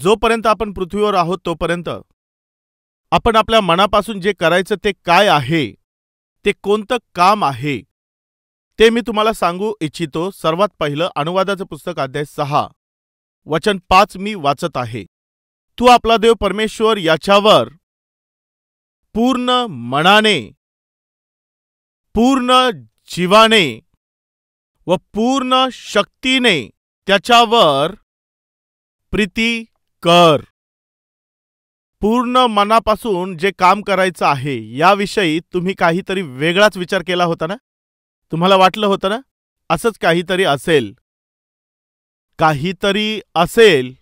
जोपर्यंत आपण पृथ्वीवर आहोत तोपर्यंत आपण आपल्या मनापासून जे करायचं ते काय आहे, ते कोणतं काम आहे ते मी तुम्हाला सांगू इच्छितो। सर्वात पहिलं अनुवादाचं पुस्तक अध्याय 6 वचन 5 मी वाचत आहे। तू आपला देव परमेश्वर याच्यावर पूर्ण मनाने, पूर्ण जीवाने व पूर्ण शक्तीने त्याच्यावर प्रीती कर। पूर्ण मनापासून जे काम करायचं आहे याविषयी तुम्ही काहीतरी वेगळाच विचार केला होता ना? तुम्हाला वाटलं होतं ना असंच काहीतरी असेल, काहीतरी असेल।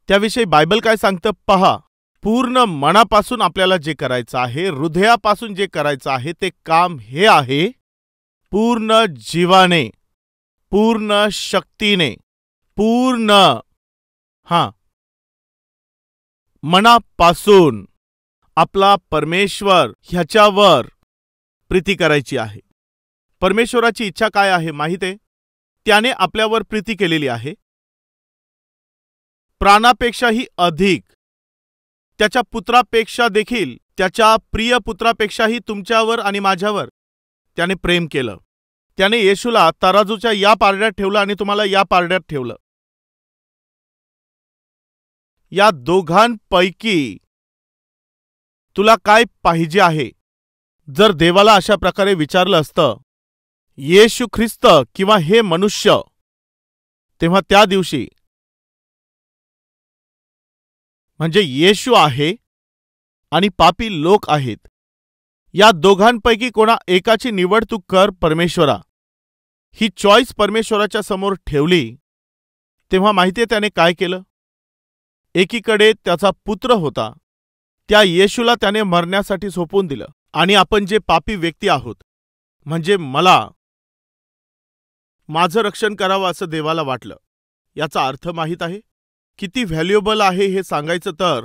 त्याविषयी बायबल काय सांगतं पहा। पूर्ण मनापासून आपल्याला जे करायचं आहे, हृदयापासून जे करायचं आहे ते काम हे आहे पूर्ण जीवाने, पूर्ण शक्तीने, पूर्ण मनापासून आपला परमेश्वर ह्याच्यावर प्रीती करायची आहे। परमेश्वराची इच्छा काय आहे माहित आहे? त्याने आपल्यावर प्रीती केलेली आहे प्राणापेक्षाही अधिक, त्याच्या पुत्रापेक्षा देखील, त्याच्या प्रिय पुत्रापेक्षाही तुमच्यावर आणि माझ्यावर त्याने प्रेम केलं। त्याने येशूला तराजूच्या या पारड्यात ठेवलं आणि तुम्हाला या पारड्यात ठेवलं। या दोघांपैकी तुला काय पाहिजे आहे? जर देवाला अशा प्रकारे विचारलं असतं येशू ख्रिस्त किंवा हे मनुष्य, तेव्हा त्या दिवशी म्हणजे येशू आहे आणि पापी लोक आहेत, या दोघांपैकी कोणा एकाची निवड तू कर परमेश्वरा। ही चॉईस परमेश्वराच्या समोर ठेवली तेव्हा माहितीये त्याने काय केलं? एकीकडे त्याचा पुत्र होता, त्या येशूला त्याने मरण्यासाठी सोपवून दिलं। आणि आपण जे पापी व्यक्ती आहोत, म्हणजे मला माझं रक्षण करावं असं देवाला वाटलं। याचा अर्थ माहीत आहे किती व्हॅल्युएबल आहे हे सांगायचं तर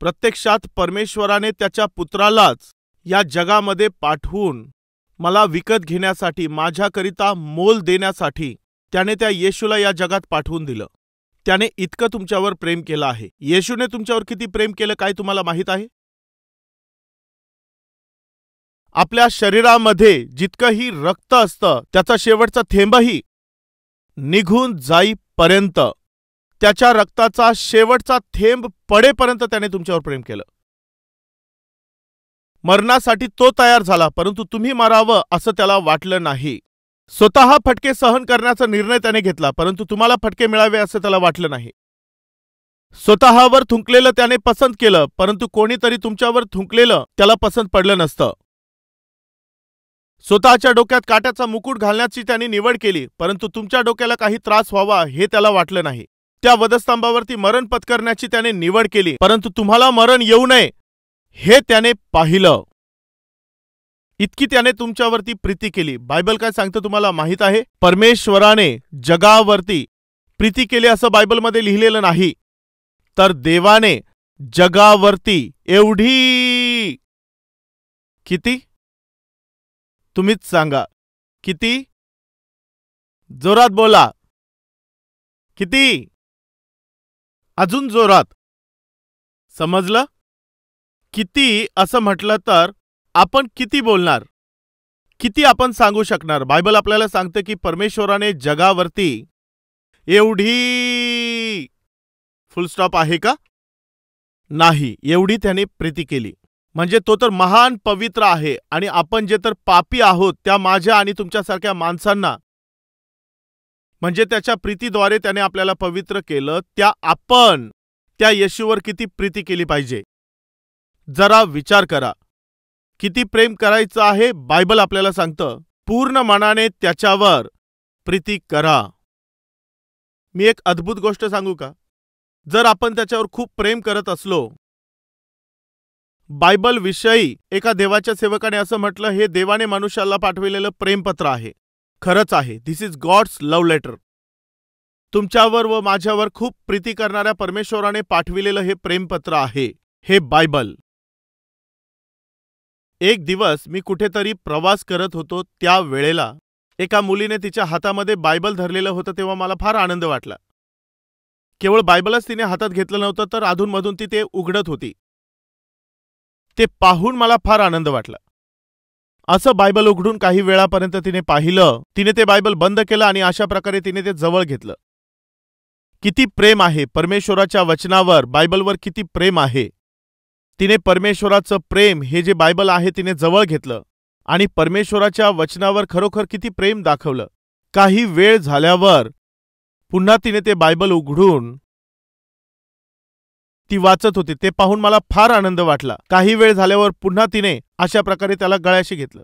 प्रत्यक्षात परमेश्वराने त्याच्या पुत्रालाच या जगामध्ये पाठवून मला विकत घेण्यासाठी, माझ्याकरिता मोल देण्यासाठी त्याने त्या येशूला या जगात पाठवून दिलं। त्याने इतकं तुमच्यावर प्रेम केलं आहे। येशूने तुमच्यावर किती प्रेम केलं काय तुम्हाला माहीत आहे? आपल्या शरीरामध्ये जितकंही रक्त असतं त्याचा शेवटचा थेंबही निघून जाईपर्यंत, त्याच्या रक्ताचा शेवटचा थेंब पडेपर्यंत त्याने तुमच्यावर प्रेम केलं। मरणासाठी तो तयार झाला, परंतु तुम्ही मरावं असं त्याला वाटलं नाही। स्वतः फटके सहन करण्याचा निर्णय त्याने घेतला, परंतु तुम्हाला फटके मिळावे असं त्याला वाटलं नाही। स्वतःवर थुंकलेलं त्याने पसंत केलं, परंतु कोणीतरी तुमच्यावर थुंकलेलं त्याला पसंत पडलं नसतं। स्वतःच्या डोक्यात काट्याचा मुकुट घालण्याची त्याने निवड केली, परंतु तुमच्या डोक्याला काही त्रास व्हावा हे त्याला वाटलं नाही। त्या वधस्तंभावरती मरण पत्करण्याची त्याने निवड केली, परंतु तुम्हाला मरण येऊ नये हे त्याने पाहिलं। इतकी त्याने तुमच्यावरती प्रीती केली। बायबल काय सांगतं तुम्हाला माहित आहे? परमेश्वराने जगावरती प्रीती केली असं बायबलमध्ये लिहिलेलं नाही, तर देवाने जगावरती एवढी, किती तुम्हीच सांगा, किती? जोरात बोला, किती? अजून जोरात। समजलं? किती असं म्हटलं तर आपण किती बोलणार, किती आपण सांगू शकणार? बायबल आपल्याला सांगते की परमेश्वराने जगावरती एवढी, फुल स्टॉप आहे का? नाही, एवढी त्याने प्रीती केली। म्हणजे तो तर महान पवित्र आहे आणि आपण जे तर पापी आहोत त्या माझ्या आणि तुमच्यासारख्या माणसांना, म्हणजे त्याच्या प्रीतीद्वारे त्याने आपल्याला पवित्र केलं, त्या आपण त्या येशूवर किती प्रीती केली पाहिजे जरा विचार करा। किती प्रेम करायचं आहे बायबल आपल्याला सांगतं, पूर्ण मनाने त्याच्यावर प्रीती करा। मी एक अद्भुत गोष्ट सांगू का? जर आपण त्याच्यावर खूप प्रेम करत असलो, बायबल विषयी एका देवाच्या सेवकाने असं म्हटलं, हे देवाने मनुष्याला पाठविलेलं प्रेमपत्र आहे। खरंच आहे, दिस इज गॉड्स लव्ह लेटर। तुमच्यावर व माझ्यावर खूप प्रीती करणाऱ्या परमेश्वराने पाठविलेलं हे प्रेमपत्र आहे, हे बायबल। एक दिवस मी कुठेतरी प्रवास करत होतो, त्या वेळेला एका मुलीने तिच्या हातामध्ये बायबल धरलेलं होतं, तेव्हा मला फार आनंद वाटला। केवळ बायबलच तिने हातात घेतलं नव्हतं, तर अधूनमधून ती ते उघडत होती. ते पाहून मला फार आनंद वाटला. असं बायबल उघडून काही वेळापर्यंत तिने पाहिलं. तिने ते बायबल बंद केलं आणि अशा प्रकारे तिने ते जवळ घेतलं. किती प्रेम आहे परमेश्वराच्या वचनावर, बायबलवर किती प्रेम आहे. तिने परमेश्वराचं प्रेम हे जे बायबल आहे तिने जवळ घेतलं आणि परमेश्वराच्या वचनावर खरोखर किती प्रेम दाखवलं. काही वेळ झाल्यावर पुन्हा तिने ते बायबल उघडून ती वाचत होती. ते पाहून मला फार आनंद वाटला. काही वेळ झाल्यावर पुन्हा तिने अशा प्रकारे त्याला गळ्याशी घेतलं.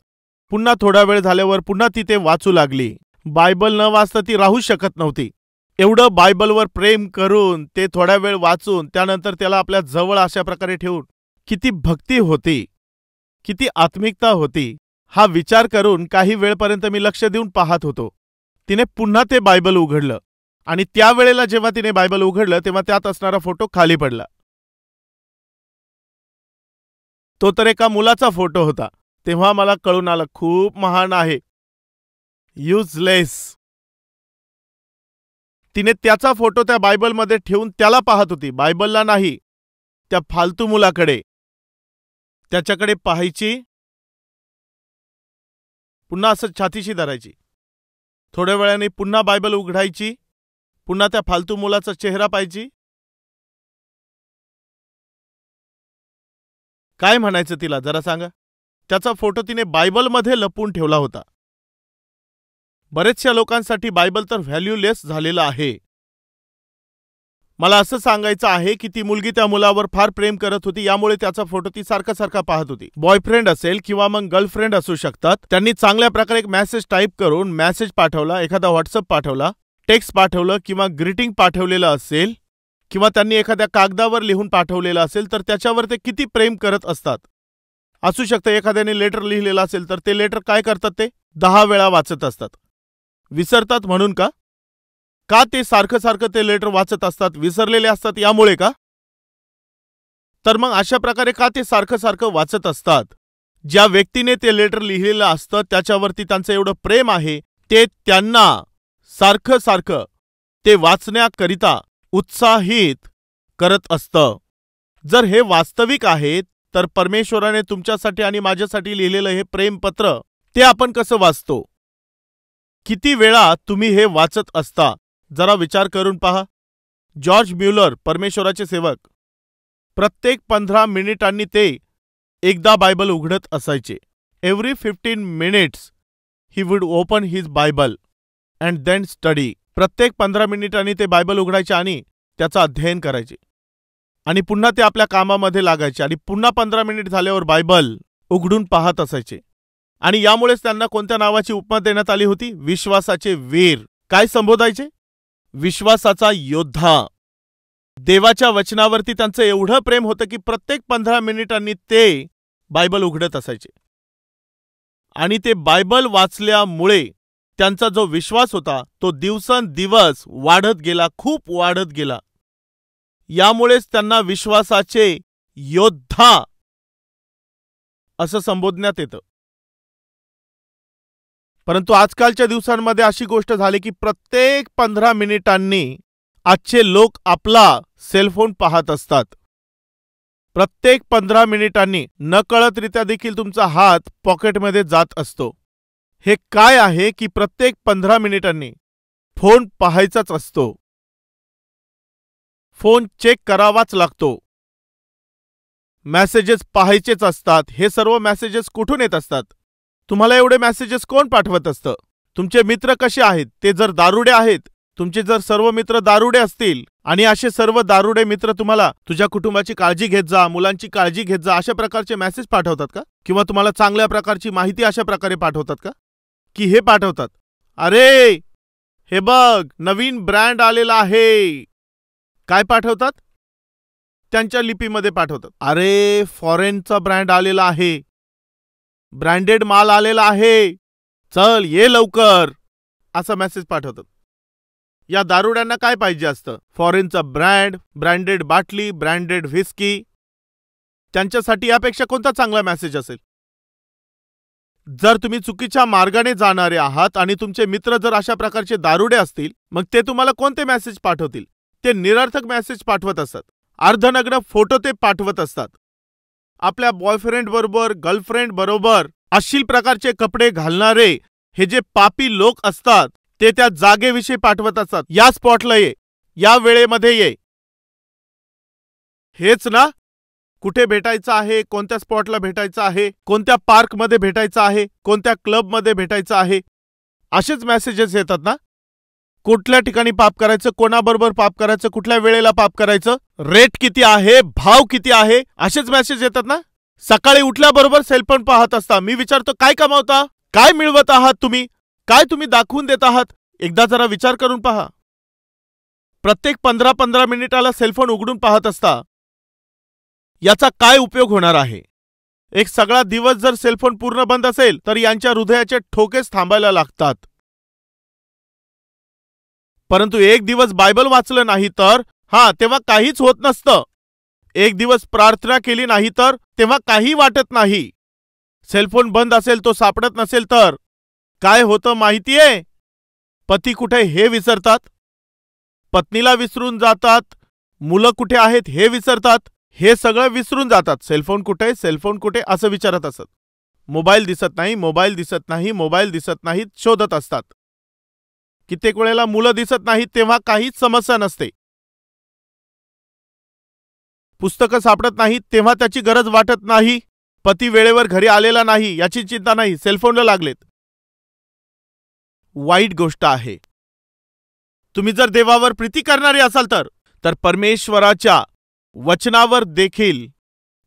पुन्हा थोडा वेळ झाल्यावर पुन्हा ती ते वाचू लागली. बायबल न वाचता ती राहू शकत नव्हती. एवढं बायबलवर प्रेम करून ते थोडा वेळ वाचून त्यानंतर त्याला आपल्या जवळ अशा प्रकारे ठेवून किती भक्ती होती, किती आत्मिकता होती, हा विचार करून काही वेळपर्यंत मी लक्ष देऊन पाहत होतो. तिने पुन्हा ते बायबल उघडलं आणि त्यावेळेला जेव्हा तिने बायबल उघडलं तेव्हा त्यात असणारा फोटो खाली पडला. तो तर एका मुलाचा फोटो होता. तेव्हा मला कळून आलं, खूप महान आहे, युजलेस. तिने त्याचा फोटो त्या बायबलमध्ये ठेवून त्याला पाहत होती, बायबलला नाही, त्या फालतू मुलाकडे. त्याच्याकडे पाहायची, पुन्हा असं छातीशी धरायची. थोड्या वेळाने पुन्हा बायबल उघडायची, पुन्हा त्या फालतू मुलाचा चेहरा पाहायची. काय म्हणायचं तिला जरा सांगा. त्याचा फोटो तिने बायबलमध्ये लपवून ठेवला होता. बरेचशा लोकांसाठी बायबल तर व्हॅल्यूलेस झालेलं आहे. मला असं सांगायचं आहे की ती मुलगी त्या मुलावर फार प्रेम करत होती, यामुळे त्याचा फोटो ती सारखा सारखा पाहत होती. बॉयफ्रेंड असेल किंवा मग गर्लफ्रेंड असू शकतात. त्यांनी चांगल्या प्रकारे एक मेसेज टाईप करून मेसेज पाठवला, एखादा व्हॉट्सअप पाठवला, टेक्स्ट पाठवलं किंवा ग्रीटिंग पाठवलेलं असेल किंवा त्यांनी एखाद्या कागदावर लिहून पाठवलेलं असेल तर त्याच्यावर ते किती प्रेम करत असतात. असू शकतं एखाद्याने लेटर लिहिलेलं असेल तर ते लेटर काय करतात, ते 10 वेळा वाचत असतात. विसरतात म्हणून का? का ते सारखं सारखं ते लेटर वाचत असतात? विसरलेले असतात यामुळे का? तर मग अशा प्रकारे का ते सारखं सारखं वाचत असतात? ज्या व्यक्तीने ते लेटर लिहिलेलं असतं त्याच्यावरती त्यांचं एवढं प्रेम आहे, ते त्यांना सारखं सारखं ते वाचण्याकरिता उत्साहित करत असतं. जर हे वास्तविक आहे तर परमेश्वराने तुमच्यासाठी आणि माझ्यासाठी लिहिलेलं हे प्रेमपत्र ते आपण कसं वाचतो? किती वेळा तुम्ही हे वाचत असता? जरा विचार करून पहा. जॉर्ज म्युलर, परमेश्वराचे सेवक, प्रत्येक 15 मिनिटांनी ते एकदा बायबल उघडत असायचे. Every 15 minutes he would open his Bible and then study. प्रत्येक 15 मिनिटांनी ते बायबल उघडायचे आणि त्याचं अध्ययन करायचे आणि पुन्हा ते आपल्या कामामध्ये लागायचे आणि पुन्हा 15 मिनिट झाल्यावर बायबल उघडून पाहत असायचे. आणि यामुळेच त्यांना कोणत्या नावाची उपमा देण्यात आली होती? विश्वासाचे वीर. काय संबोधायचे? विश्वासाचा योद्धा. देवाच्या वचनावरती त्यांचं एवढं प्रेम होतं की प्रत्येक 15 मिनिटांनी ते बायबल उघडत असायचे आणि ते बायबल वाचल्यामुळे त्यांचा जो विश्वास होता तो दिवसेंदिवस वाढत गेला, खूप वाढत गेला. यामुळेच त्यांना विश्वासाचे योद्धा असं संबोधण्यात येतं. परंतु आजकालच्या दिवसांमध्ये अशी गोष्ट झाली की प्रत्येक 15 मिनिटांनी आजचे लोक आपला सेलफोन पाहत असतात. प्रत्येक 15 मिनिटांनी नकळतरित्या देखील तुमचा हात पॉकेटमध्ये जात असतो. हे काय आहे की प्रत्येक 15 मिनिटांनी फोन पाहायचाच असतो, फोन चेक करावाच लागतो, मेसेजेस पाहायचेच असतात. हे सर्व मेसेजेस कुठून येत असतात? तुम्हाला एवढे मेसेजेस कोण पाठवत असतं? तुमचे मित्र कसे आहेत? ते जर दारुडे आहेत, तुमचे जर सर्व मित्र दारुडे असतील आणि असे सर्व दारुडे मित्र तुम्हाला तुझ्या कुटुंबाची काळजी घेत जा, मुलांची काळजी घेत जा अशा प्रकारचे मेसेज पाठवतात का? किंवा तुम्हाला चांगल्या प्रकारची माहिती अशा प्रकारे पाठवतात का? की हे पाठवतात, अरे हे बघ नवीन ब्रँड आलेला आहे. काय पाठवतात? त्यांच्या लिपीमध्ये पाठवतात, अरे फॉरेनचा ब्रँड आलेला आहे, ब्रँडेड माल आलेला आहे, चल ये लवकर, असा मेसेज पाठवतात. या दारुड्यांना काय पाहिजे असतं? फॉरेनचा ब्रँड, ब्रँडेड बाटली, ब्रँडेड व्हिस्की. त्यांच्यासाठी यापेक्षा कोणता चांगला मेसेज असेल? जर तुम्ही चुकीच्या मार्गाने जाणारे आहात आणि तुमचे मित्र जर अशा प्रकारचे दारुडे असतील, मग ते तुम्हाला कोणते मेसेज पाठवतील? ते निरर्थक मेसेज पाठवत असतात, अर्धनग्न फोटो ते पाठवत असतात, आपल्या बॉयफ्रेंड बरोबर गर्लफ्रेंड बरोबर अश्लील प्रकारचे कपडे घालणारे हे जे पापी लोक असतात ते त्या जागेविषयी पाठवत असतात, या स्पॉटला ये, या वेळेमध्ये ये. हेच ना? कुठे भेटायचं आहे, कोणत्या स्पॉटला भेटायचं आहे, कोणत्या पार्कमध्ये भेटायचं आहे, कोणत्या क्लबमध्ये भेटायचं आहे, असेच मेसेजेस येतात ना? कुठल्या ठिकाणी पाप करायचं, कोणाबरोबर पाप करायचं, कुठल्या वेळेला पाप करायचं, रेट किती आहे, भाव किती आहे, असेच मेसेज येतात ना? सकाळी उठल्याबरोबर सेलफोन पाहत असता. मी विचारतो, काय कमावता, काय मिळवत आहात तुम्ही, काय तुम्ही दाखवून देत आहात? एकदा जरा विचार करून पहा. प्रत्येक 15-15 मिनिटाला सेलफोन उघडून पाहत असता. याचा काय उपयोग होणार आहे? एक सगळा दिवस जर सेलफोन पूर्ण बंद असेल तर यांच्या हृदयाचे ठोकेच थांबायला लागतात. परंतु एक दिवस बायबल वाचलं नाही तर तेव्हा काहीच होत नसतं. एक दिवस प्रार्थना केली नाही तर तेव्हा काही वाटत नाही. सेलफोन बंद असेल, तो सापडत नसेल तर काय होतं माहितीये? पती कुठे हे विसरतात, पत्नीला विसरून जातात, मुलं कुठे आहेत हे विसरतात, हे सगळं विसरून जातात. सेलफोन कुठे, सेलफोन कुठे असं विचारत असत. मोबाईल दिसत नाही, मोबाईल दिसत नाही, मोबाईल दिसत नाहीत शोधत असतात. कित्येक वेळेला मुलं दिसत नाहीत तेव्हा काहीच समस्या नसते. पुस्तकं सापडत नाहीत तेव्हा त्याची गरज वाटत नाही. पती वेळेवर घरी आलेला नाही याची चिंता नाही, सेलफोनला लागलेत. वाईट गोष्ट आहे. तुम्ही जर देवावर प्रीती करणारे असाल तर परमेश्वराच्या वचनावर देखील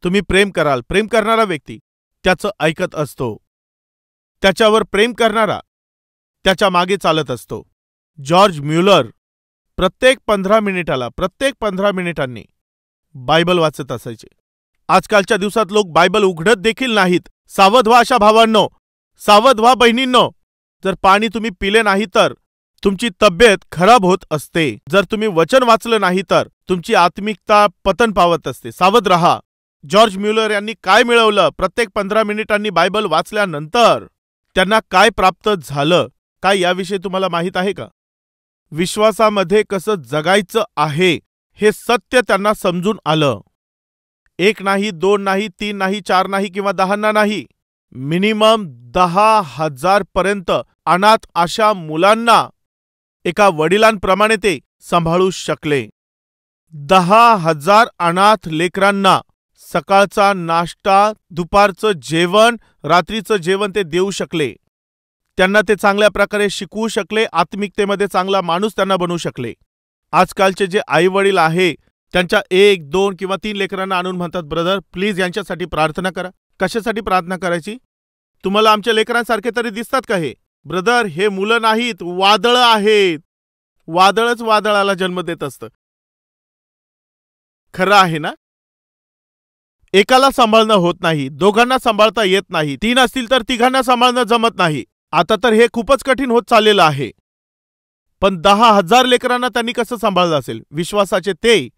तुम्ही प्रेम कराल. प्रेम करणारा व्यक्ती त्याचं ऐकत असतो. त्याच्यावर प्रेम करणारा त्याच्या मागे चालत असतो. जॉर्ज म्युलर प्रत्येक 15 मिनिटांनी बायबल वाचत असायचे. आजकालच्या दिवसात लोक बायबल उघडत देखील नाहीत. सावध व्हा अशा भावांनो, सावध व्हा बहिणींनो. जर पाणी तुम्ही पिले नाही तर तुमची तब्येत खराब होत असते. जर तुम्ही वचन वाचलं नाही तर तुमची आत्मिकता पतन पावत असते. सावध रहा. जॉर्ज म्युलर यांनी काय मिळवलं? प्रत्येक 15 मिनिटांनी बायबल वाचल्यानंतर त्यांना काय प्राप्त झालं, काय याविषयी तुम्हाला माहीत आहे का? विश्वासामध्ये कसं जगायचं आहे हे सत्य त्यांना समजून आलं. 1 नाही, 2 नाही, 3 नाही, 4 नाही किंवा 10 नाही, मिनिमम 10,000 पर्यंत अनाथ अशा मुलांना एका वडिलांप्रमाणे ते सांभाळू शकले. 10,000 अनाथ लेकरांना सकाळचा नाश्ता, दुपारचं जेवण, रात्रीचं जेवण ते देऊ शकले. त्यांना ते चांगल्या प्रकारे शिकवू शकले. आत्मिकतेमध्ये चांगला माणूस त्यांना बनवू शकले. आजकालचे जे आई वडील आहे त्यांच्या 1, 2 किंवा 3 लेकरांना आणून म्हणतात, ब्रदर प्लीज यांच्यासाठी प्रार्थना करा. कशासाठी प्रार्थना करायची? तुम्हाला आमच्या लेकरांसारखे तरी दिसतात का हे? ब्रदर, हे मुलं नाहीत, वादळ आहेत. वादळच वादळाला जन्म देत असतं. खरं आहे ना? एकाला सांभाळणं होत नाही, दोघांना सांभाळता येत नाही, 3 असतील तर तिघांना सांभाळणं जमत नाही. आता तर हे खूपच कठीण होत चाललेलं आहे. पण 10,000 लेकरांना त्यांनी कसं सांभाळलं असेल? विश्वासाचे ते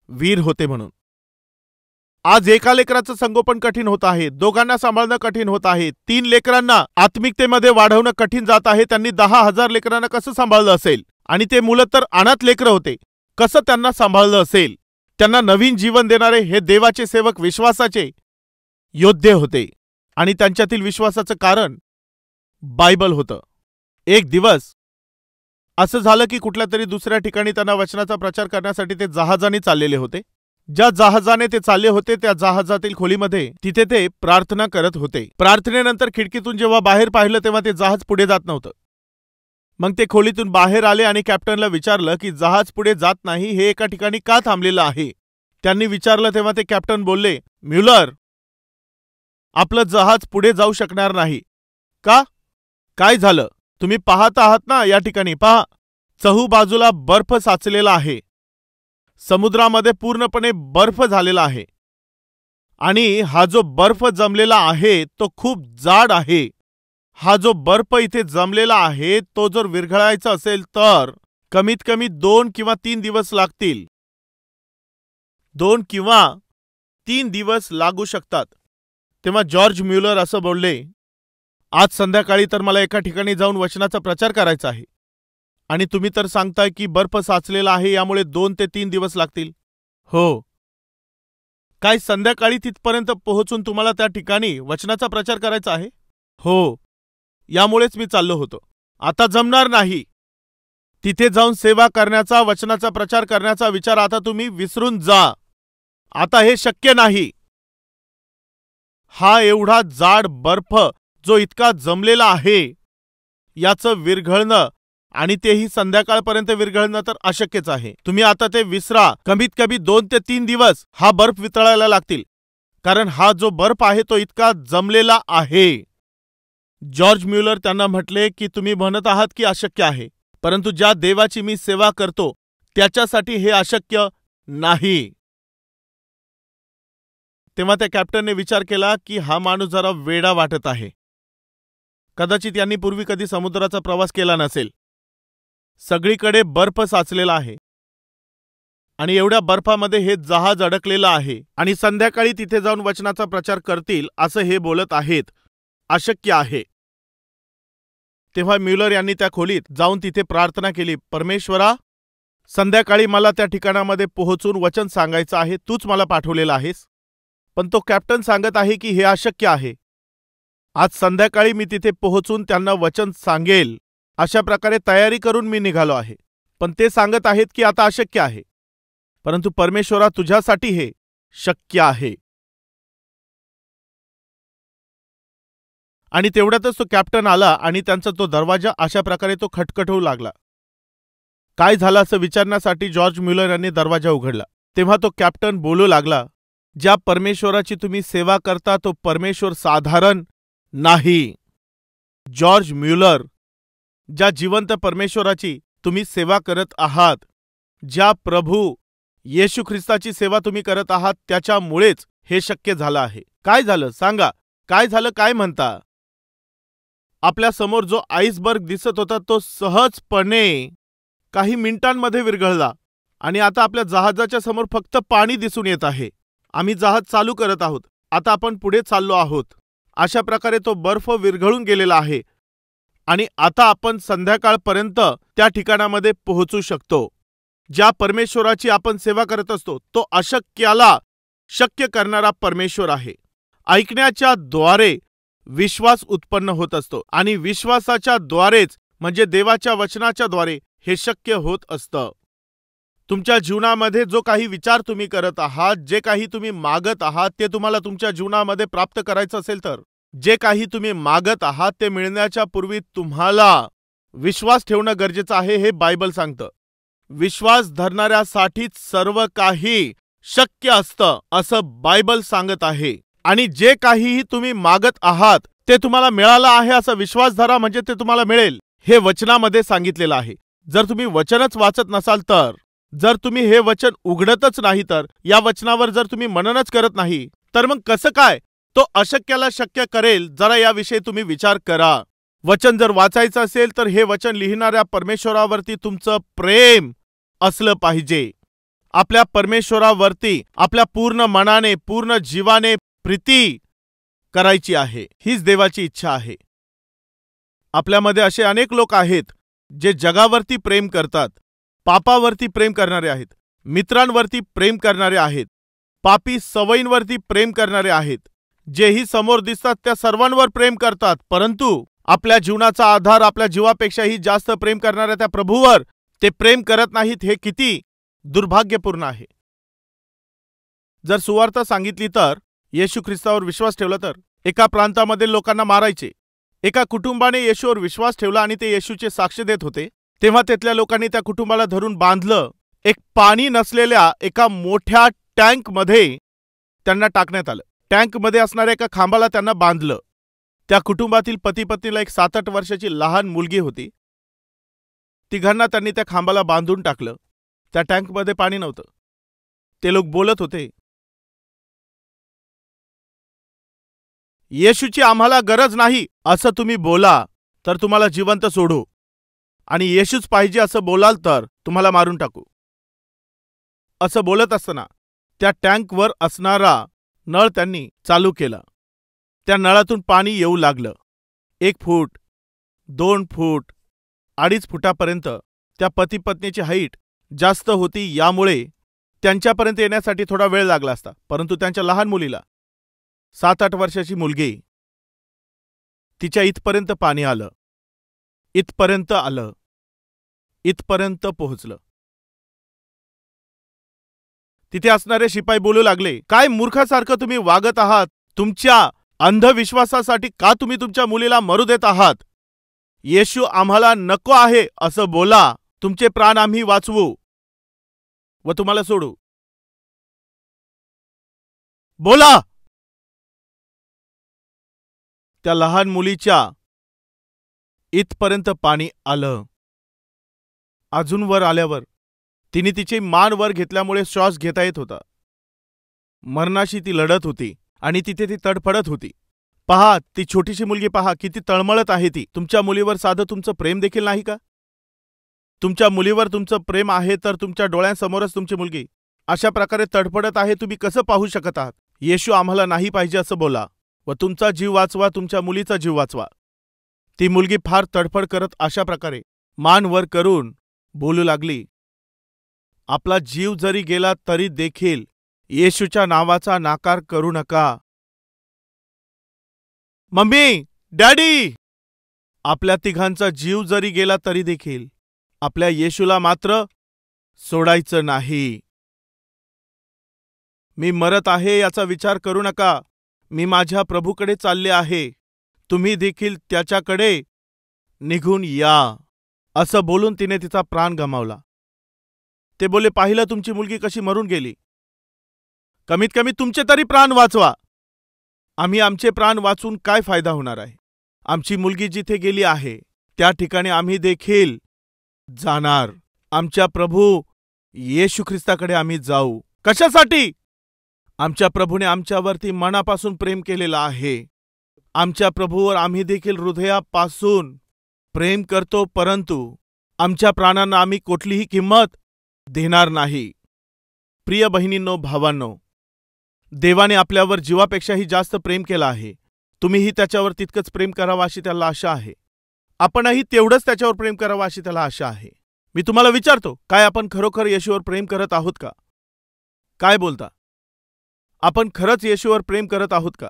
वीर होते म्हणून. आज एका लेकराचं संगोपन कठीण होत आहे, दोघांना सांभाळणं कठीण होत आहे, 3 लेकरांना आत्मिकतेमध्ये वाढवणं कठीण जात आहे. त्यांनी 10,000 लेकरांना कसं सांभाळलं असेल? आणि ते मुलं तर अनाथ लेकरं होते, कसं त्यांना सांभाळलं असेल? त्यांना नवीन जीवन देणारे हे देवाचे सेवक, विश्वासाचे योद्धे होते. आणि त्यांच्यातील विश्वासाचं कारण बायबल होतं. एक दिवस असं झालं की कुठल्या तरी दुसऱ्या ठिकाणी त्यांना वचनाचा प्रचार करण्यासाठी ते जहाजाने चाललेले होते. ज्या जहाजाने ते चालले होते त्या जहाजातील खोलीमध्ये तिथे ते प्रार्थना करत होते. प्रार्थनेनंतर खिडकीतून जेव्हा बाहेर पाहिलं तेव्हा ते जहाज पुढे जात नव्हतं. मग ते खोलीतून बाहेर आले आणि कॅप्टनला विचारलं की जहाज पुढे जात नाही, हे एका ठिकाणी का थांबलेलं आहे? त्यांनी विचारलं तेव्हा ते कॅप्टन बोलले, म्युलर, आपलं जहाज पुढे जाऊ शकणार नाही. का? काय झालं? तुम्ही पाहत आहात ना, या ठिकाणी पहा, चहूबाजूला बर्फ साचलेला आहे. समुद्रामध्ये पूर्णपणे बर्फ झालेला आहे. आणि हा जो बर्फ जमलेला आहे तो खूप जाड आहे. हा जो बर्फ इथे जमलेला आहे तो जर विरघळायचा असेल तर कमीत कमी 2 किंवा 3 दिवस लागतील. 2 किंवा 3 दिवस लागू शकतात. तेव्हा जॉर्ज म्युलर असं बोलले, आज संध्याकाळी तर मला एका ठिकाणी जाऊन वचनाचा प्रचार करायचा आहे आणि तुम्ही तर सांगताय की बर्फ साचलेला आहे, यामुळे 2 ते 3 दिवस लागतील. हो. काय संध्याकाळी तिथपर्यंत पोहोचून तुम्हाला त्या ठिकाणी वचनाचा प्रचार करायचा आहे? हो. यामुळेच मी चाललो होतो. आता जमणार नाही. तिथे जाऊन सेवा करण्याचा, वचनाचा प्रचार करण्याचा विचार आता तुम्ही विसरून जा. आता हे शक्य नाही. हा एवढा जाड बर्फ जो इतका जमलेला आहे, याचं विरघळणं आणि तेही संध्याकाळपर्यंत विरघळणं तर अशक्यच आहे. तुम्ही आता ते विसरा. कमीत कमी 2 ते 3 दिवस हा बर्फ वितळायला लागतील, कारण हा जो बर्फ आहे तो इतका जमलेला आहे. जॉर्ज म्युलर त्यांना म्हटले की तुम्ही म्हणत आहात की अशक्य आहे, परंतु ज्या देवाची मी सेवा करतो त्याच्यासाठी हे अशक्य नाही. तेव्हा त्या कॅप्टनने विचार केला की हा माणूस जरा वेडा वाटत आहे. कदाचित यांनी पूर्वी कधी समुद्राचा प्रवास केला नसेल. सगळीकडे बर्फ साचलेला आहे आणि एवढ्या बर्फामध्ये हे जहाज अडकलेलं आहे आणि संध्याकाळी तिथे जाऊन वचनाचा प्रचार करतील असं हे बोलत आहेत. अशक्य आहे. तेव्हा म्युलर यांनी त्या खोलीत जाऊन तिथे प्रार्थना केली, परमेश्वरा, संध्याकाळी मला त्या ठिकाणामध्ये पोहोचून वचन सांगायचं आहे, तूच मला पाठवलेलं आहेस. पण तो कॅप्टन सांगत आहे की हे अशक्य आहे. आज संध्याकाळी मी तिथे पोहोचून त्यांना वचन सांगेल अशा प्रकारे तयारी करून मी निघालो आहे, पण ते सांगत आहेत की आता अशक्य आहे. परंतु परमेश्वरा, तुझ्यासाठी हे शक्य आहे. आणि तेवढ्यातच तो कॅप्टन आला आणि त्यांचा तो दरवाजा अशा प्रकारे तो खटखटवू लागला. काय झालं असं विचारण्यासाठी जॉर्ज म्युलर यांनी दरवाजा उघडला. तेव्हा तो कॅप्टन बोलू लागला, ज्या परमेश्वराची तुम्ही सेवा करता तो परमेश्वर साधारण नाही. जॉर्ज म्युलर, ज्या जिवंत परमेश्वराची तुम्ही सेवा करत आहात, ज्या प्रभू येशू ख्रिस्ताची सेवा तुम्ही करत आहात, त्याच्यामुळेच हे शक्य झालं आहे. काय झालं सांगा, काय झालं, काय म्हणता? आपल्या समोर जो आईसबर्ग दिसत होता तो सहजपणे काही मिनिटांमध्ये विरघळला आणि आता आपल्या जहाजाच्या समोर फक्त पाणी दिसून येत आहे. आम्ही जहाज चालू करत आहोत. आता आपण पुढे चाललो आहोत. अशा प्रकारे तो बर्फ विरघळून गेलेला आहे आणि आता आपण संध्याकाळपर्यंत त्या ठिकाणामध्ये पोहोचू शकतो. ज्या परमेश्वराची आपण सेवा करत असतो तो अशक्याला शक्य करणारा परमेश्वर आहे. ऐकण्याच्या द्वारे विश्वास उत्पन्न होत असतो आणि विश्वासाच्या द्वारेच म्हणजे देवाच्या वचनाच्या द्वारे हे शक्य होत असतं. तुमच्या जीवनामध्ये जो काही विचार तुम्ही करत आहात, जे काही तुम्ही मागत आहात, ते तुम्हाला तुमच्या जीवनामध्ये प्राप्त करायचं असेल तर जे काही तुम्ही मागत आहात ते मिळण्याच्या पूर्वी तुम्हाला विश्वास ठेवणं गरजेचं आहे, हे बायबल सांगतं. विश्वास धरणाऱ्यासाठीच सर्व काही शक्य असतं असं बायबल सांगत आहे. आणि जे काहीही तुम्ही मागत आहात ते तुम्हाला मिळालं आहे असा विश्वास धरा, म्हणजे ते तुम्हाला मिळेल, हे वचनामध्ये सांगितलेलं आहे. जर तुम्ही वचनच वाचत नसाल तर, जर तुम्ही हे वचन उघडतच नाही तर, या वचनावर जर तुम्ही मननच करत नाही तर मग कसं काय तो अशक्याला शक्य करेल? जरा याविषयी तुम्ही विचार करा. वचन जर वाचायचं असेल तर हे वचन लिहिणाऱ्या परमेश्वरावरती तुमचं प्रेम असलं पाहिजे. आपल्या परमेश्वरावरती आपल्या पूर्ण मनाने, पूर्ण जीवाने प्रीती करायची आहे. हीच देवाची इच्छा आहे. आपल्यामध्ये असे अनेक लोक आहेत जे जगावरती प्रेम करतात, पापावरती प्रेम करणारे आहेत, मित्रांवरती प्रेम करणारे आहेत, पापी सवयींवरती प्रेम करणारे आहेत, जेही समोर दिसतात त्या सर्वांवर प्रेम करतात, परंतु आपल्या जीवनाचा आधार, आपल्या जीवापेक्षाही जास्त प्रेम करणाऱ्या त्या प्रभूवर ते प्रेम करत नाहीत. हे किती दुर्भाग्यपूर्ण आहे. जर सुवार्ता सांगितली तर, येशू ख्रिस्तावर विश्वास ठेवला तर, एका प्रांतामध्ये लोकांना मारायचे. एका कुटुंबाने येशूवर विश्वास ठेवला आणि ते येशूचे साक्ष देत होते. तेव्हा तिथल्या लोकांनी त्या कुटुंबाला धरून बांधलं. एक पाणी नसलेल्या एका मोठ्या टँकमध्ये त्यांना टाकण्यात आलं. टँकमध्ये असणाऱ्या एका खांबाला त्यांना बांधलं. त्या कुटुंबातील पती पत्नीला एक 7-8 वर्षाची लहान मुलगी होती. तिघांना त्यांनी त्या खांबाला बांधून टाकलं. त्या टँकमध्ये पाणी नव्हतं. ते लोक बोलत होते, येशूची आम्हाला गरज नाही असं तुम्ही बोला तर तुम्हाला जिवंत सोडू, आणि येशूच पाहिजे असं बोलाल तर तुम्हाला मारून टाकू. असं बोलत असताना त्या टँकवर असणारा नळ त्यांनी चालू केला. त्या नळातून पाणी येऊ लागलं. 1 फूट, 2 फूट, 2.5 फुटापर्यंत त्या पती पत्नीची हाईट जास्त होती, यामुळे त्यांच्यापर्यंत येण्यासाठी थोडा वेळ लागला असता. परंतु त्यांच्या लहान मुलीला 7-8 वर्षाची मुलगी, तिच्या इथपर्यंत पाणी आलं, इथपर्यंत आलं, इथपर्यंत पोहोचलं. तिथे असणारे शिपाई बोलू लागले, काय मूर्खासारखं तुम्ही वागत आहात? तुमच्या अंधविश्वासासाठी का तुम्ही तुमच्या मुलीला मरू देत आहात? येशू आम्हाला नको आहे असं बोला, तुमचे प्राण आम्ही वाचवू व तुम्हाला सोडू. बोला. त्या लहान मुलीच्या इथपर्यंत पाणी आलं. अजून वर आल्यावर तिने तिची मान वर घेतल्यामुळे श्वास घेता येत होता. मरणाशी ती लढत होती आणि तिथे ती तडफडत होती. पहा, ती छोटीशी मुलगी पहा, किती तळमळत आहे ती. तुमच्या मुलीवर साधं तुमचं प्रेम देखील नाही का? तुमच्या मुलीवर तुमचं प्रेम आहे तर तुमच्या डोळ्यांसमोरच तुमची मुलगी अशा प्रकारे तडफडत आहे, तुम्ही कसं पाहू शकत आहात? येशू आम्हाला नाही पाहिजे असं बोला व तुमचा जीव वाचवा, तुमच्या मुलीचा जीव वाचवा. ती मुलगी फार तडफड करत अशा प्रकारे मान वर करून बोलू लागली, आपला जीव जरी गेला तरी देखील येशूच्या नावाचा नाकार करू नका. मम्मी, डॅडी, आपल्या तिघांचा जीव जरी गेला तरी देखील आपल्या येशूला मात्र सोडायचं नाही. मी मरत आहे याचा विचार करू नका. मी माझ्या प्रभूकडे चालले आहे. तुम्ही देखील त्याच्याकडे निघून या. असं बोलून तिने तिचा प्राण गमावला. ते बोले, पाहिलं तुमची मुलगी कशी मरून गेली. कमीत कमी तुमचे तरी प्राण वाचवा. आम्ही आमचे प्राण वाचून काय फायदा होणार आहे? आमची मुलगी जिथे गेली आहे त्या ठिकाणी आम्ही देखील जाणार. आमच्या प्रभू येशू ख्रिस्ताकडे आम्ही जाऊ. कशासाठी? आमच्या प्रभूने आमच्यावरती मनापासून प्रेम केलेलं आहे. आमच्या प्रभूवर आम्ही देखील हृदयापासून प्रेम करतो, परंतु आमच्या प्राणांना आम्ही कुठलीही किंमत देणार नाही. प्रिय बहिणींनो, भावांनो, देवाने आपल्यावर जीवापेक्षाही जास्त प्रेम केलं आहे. तुम्हीही त्याच्यावर तितकंच प्रेम करावं अशी त्याला आशा आहे. आपणही तेवढंच त्याच्यावर प्रेम करावं अशी त्याला आशा आहे. मी तुम्हाला विचारतो, काय आपण खरोखर येशूवर प्रेम करत आहोत का? काय बोलता? आपण खरंच येशूवर प्रेम करत आहोत का?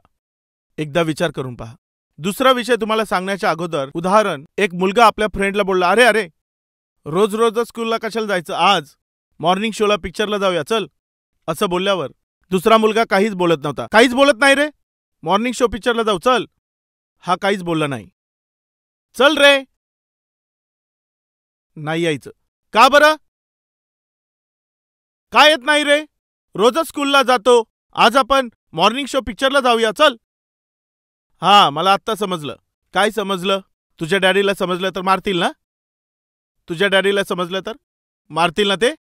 एकदा विचार करून पहा. दुसरा विषय तुम्हाला सांगण्याच्या अगोदर उदाहरण, एक मुलगा आपल्या फ्रेंडला बोलला, अरे अरे रोज रोजच स्कूलला कशाला जायचं, आज मॉर्निंग शोला पिक्चरला जाऊया चल. असं बोलल्यावर दुसरा मुलगा काहीच बोलत नव्हता. काहीच बोलत नाही रे, मॉर्निंग शो पिक्चरला जाऊ चल. हा काहीच बोलला नाही. चल रे, नाही यायचं. का बरं? काय येत नाही रे, रोजच स्कूलला जातो, आज आपण मॉर्निंग शो पिक्चरला जाऊया चल. हा, मला आत्ता समजलं. काय समजलं? तुझ्या डॅडीला समजलं तर मारतील ना? तुझ्या डॅडीला समजलं तर मारतील ना ते?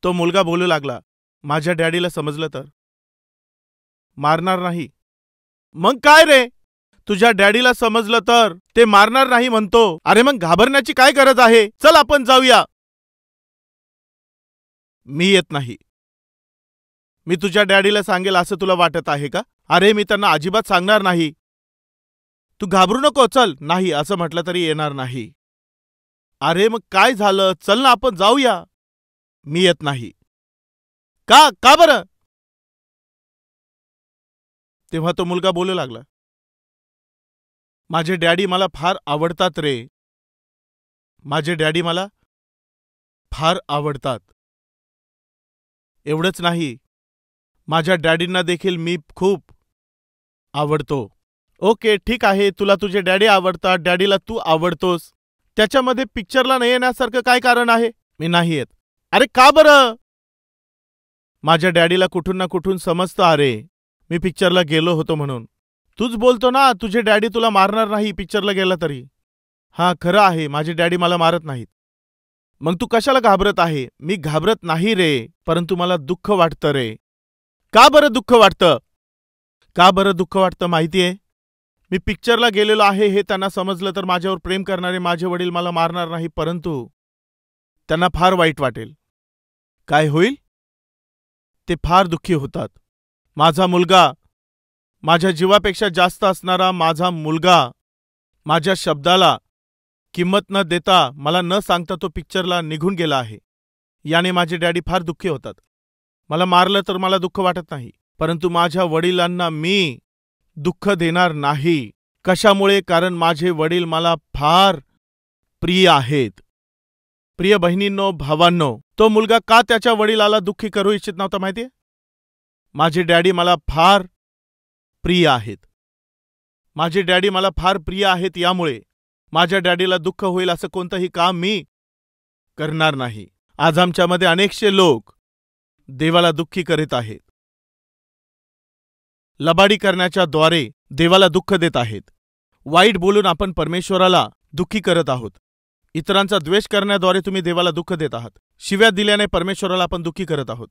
तो मुलगा बोलू लागला, माझ्या डॅडीला समजलं तर मारणार नाही. मग काय रे, तुझ्या डॅडीला समजलं तर ते मारणार नाही म्हणतो. अरे मग घाबरण्याची काय गरज आहे? चल आपण जाऊया. मी येत नाही. मी तुझ्या डॅडीला सांगेल असं तुला वाटत आहे का? अरे मी त्यांना अजिबात सांगणार नाही. तू घाबरू नको, चल. नाही असं म्हटलं तरी येणार नाही. अरे मग काय झालं, चल ना आपण जाऊया. मी येत नाही. का? का बरं? तेव्हा तो मुलगा बोलू लागला, माझे डॅडी मला फार आवडतात रे. माझे डॅडी मला फार आवडतात. एवढंच नाही, माझ्या डॅडींना देखील मी खूप आवडतो. ओके, ठीक आहे, तुला तुझे डॅडी आवडतात, डॅडीला तू आवडतोस, त्याच्यामध्ये पिक्चरला नाही येण्यासारखं काय कारण आहे? मी नाही येत. अरे का बरं? माझ्या डॅडीला कुठून ना कुठून समजतं अरे मी पिक्चरला गेलो होतो म्हणून. तूच बोलतो ना तुझे डॅडी तुला मारणार नाही पिक्चरला गेला तरी. हां, खरं आहे, माझे डॅडी मला मारत नाहीत. मग तू कशाला घाबरत आहे? मी घाबरत नाही रे, परंतु मला दुःख वाटतं रे. का बरं दुःख वाटतं? का बरं दुःख वाटतं माहितीये? मी पिक्चरला गेलेलो आहे हे त्यांना समजलं तर माझ्यावर प्रेम करणारे माझे वडील मला मारणार नाही, परंतु त्यांना फार वाईट वाटेल. काय होईल? ते फार दुःखी होतात. माझा मुलगा, माझ्या जीवापेक्षा जास्त असणारा माझा मुलगा माझ्या शब्दाला किंमत न देता, मला न सांगता तो पिक्चरला निघून गेला आहे. याने माझे डॅडी फार दुःखी होतात. मला मारलं तर मला दुःख वाटत नाही, परंतु माझ्या वडिलांना मी दुःख देणार नाही. कशामुळे? कारण माझे वडील मला फार प्रिय आहेत. प्रिय बहिणींनो, भावांनो, तो मुलगा का त्याच्या वडिलाला दुःखी करू इच्छित नव्हता माहितीये? माझे डॅडी मला फार प्रिय आहेत. माझे डॅडी मला फार प्रिय आहेत, यामुळे माझ्या डॅडीला दुःख होईल असं कोणतंही काम मी करणार नाही. आज आमच्यामध्ये अनेकशे लोक देवाला दुःखी करीत आहेत. लबाडी करण्याच्या द्वारे देवाला दुःख देत आहेत. वाईट बोलून आपण परमेश्वराला दुःखी करत आहोत. इतरांचा द्वेष करण्याद्वारे तुम्ही देवाला दुःख देत आहात. शिव्या दिल्याने परमेश्वराला आपण दुःखी करत आहोत.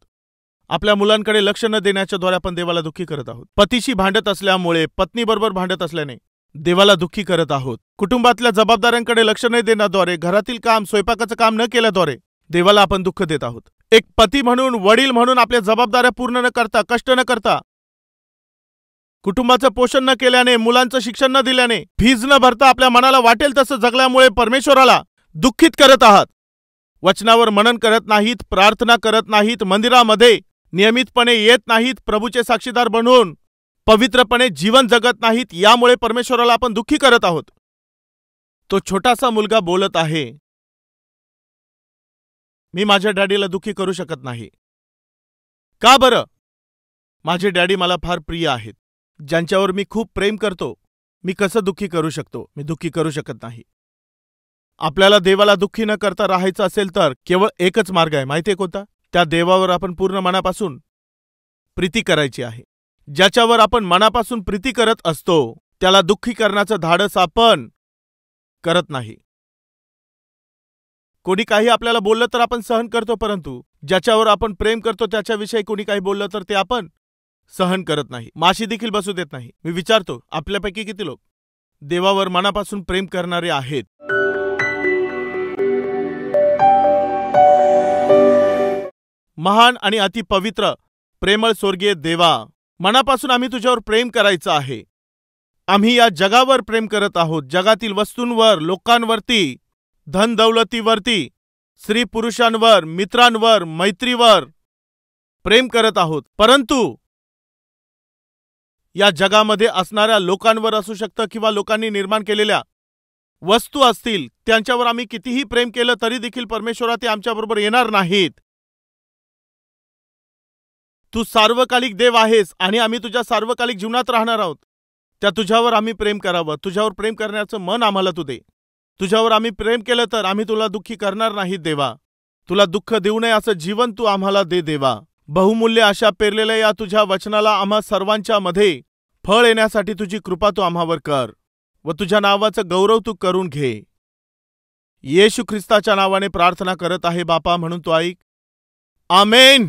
आपल्या मुलांकडे लक्ष न देण्याच्याद्वारे आपण देवाला दुःखी करत आहोत. पतीशी भांडत असल्यामुळे, पत्नीबरोबर भांडत असल्याने देवाला दुःखी करत आहोत. कुटुंबातल्या जबाबदाऱ्यांकडे लक्ष न देण्याद्वारे, घरातील काम, स्वयंपाकाचं काम न केल्याद्वारे देवाला आपण दुःख देत आहोत. एक पती म्हणून, वडील म्हणून आपल्या जबाबदाऱ्या पूर्ण न करता, कष्ट न करता, कुटुंबाचं पोषण न केल्याने, मुलांचं शिक्षण न दिल्याने, फीज न भरता आपल्या मनाला वाटेल तसं जगल्यामुळे परमेश्वराला दुःखित करत आहात. वचनावर मनन करत नाहीत, प्रार्थना करत नाहीत, मंदिरामध्ये नियमितपणे येत नाहीत, प्रभूचे साक्षीदार बनून पवित्रपणे जीवन जगत नाहीत, यामुळे परमेश्वराला आपण दुःखी करत आहोत. तो छोटासा मुलगा बोलत आहे, मी माझ्या डॅडीला दुःखी करू शकत नाही. का बरं? माझे डॅडी मला फार प्रिय आहेत, ज्यांच्यावर मी खूप प्रेम करतो. मी कसं दुःखी करू शकतो? मी दुःखी करू शकत नाही. आपल्याला देवाला दुःखी न करता राहायचं असेल तर केवळ एकच मार्ग आहे, माहितीये कोणता? त्या देवावर आपण पूर्ण मनापासून प्रीती करायची आहे. ज्याच्यावर आपण मनापासून प्रीती करत असतो त्याला दुःखी करण्याचं धाडस आपण करत नाही. कोणी काही आपल्याला बोललं तर आपण सहन करतो, परंतु ज्याच्यावर आपण प्रेम करतो त्याच्याविषयी कोणी काही बोललं तर ते आपण सहन करत नाही. माशी देखील बसू देत नाही. मी विचारतो, आपल्यापैकी किती लोक देवावर मनापासून प्रेम करणारे आहेत? महान आणि अतिपवित्र प्रेमळ स्वर्गीय देवा, मनापासून आम्ही तुझ्यावर प्रेम करायचं आहे. आम्ही या जगावर प्रेम करत आहोत, जगातील वस्तूंवर, लोकांवरती, धन दौलतीवरती, स्त्री पुरुषांवर, मित्रांवर, मैत्रीवर प्रेम करत आहोत. परंतु या जगामध्ये असणाऱ्या लोकांवर असू शकतं किंवा लोकांनी निर्माण केलेल्या वस्तू असतील, त्यांच्यावर आम्ही कितीही प्रेम केलं तरी देखील परमेश्वरा ते आमच्याबरोबर येणार नाहीत. तू सार्वकालिक देव आहेस आणि आम्ही तुझ्या सार्वकालिक जीवनात राहणार आहोत. त्या तुझ्यावर आम्ही प्रेम करावं. तुझ्यावर प्रेम करण्याचं मन आम्हाला तू दे. तुझ्यावर आम्ही प्रेम केलं तर आम्ही तुला दुःखी करणार नाहीत देवा. तुला दुःख देऊ नये असं जीवन तू आम्हाला दे देवा. बहुमूल्य अशा पेरलेल्या या तुझ्या वचनाला आम्हा सर्वांच्या मध्ये फळ येण्यासाठी तुझी कृपा तू आम्हावर कर व तुझ्या नावाचं गौरव तू करून घे. येशू ख्रिस्ताच्या नावाने प्रार्थना करत आहे बापा, म्हणून तू ऐक. आमेन.